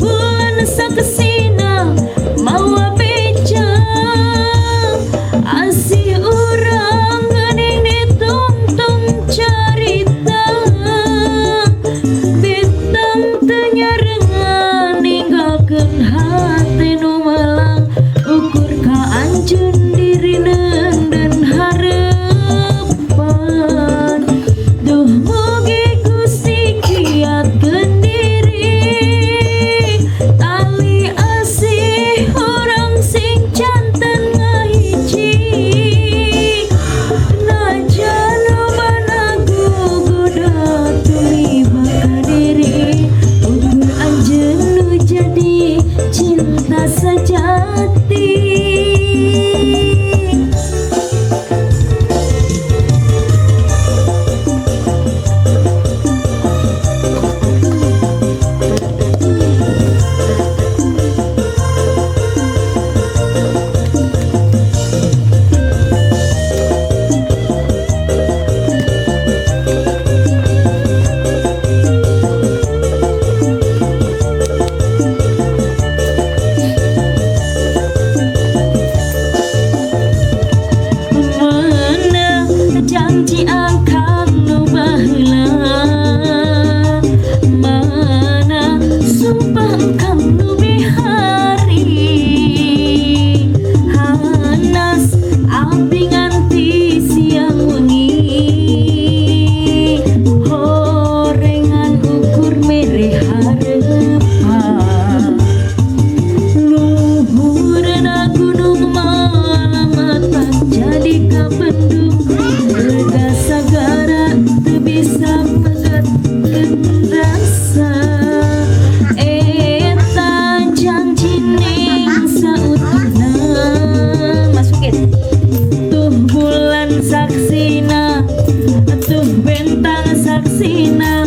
bulan saksina mawa beja asih urang gening ditungtung carita bintang tenyarengan ninggalkeun hati nu melang ukur ka anjeun diri dan harapan duh mugi Gusti kiatkeun diri tali asih urang sing janten ngahiji najan banagu goda tuli baka diri ukur anjeun nu jadi cinta sejati. Janji akan nu baheula mana sumpah engkang nu bihari hanas abdi nganti siang wengi horengan ukur mere harepan luhurna gunung malamatang jadi kapendung lega sagara teu bisa megatkeun rasa eta janji ning sauturna masukin tuh bulan saksina tuh bentang saksina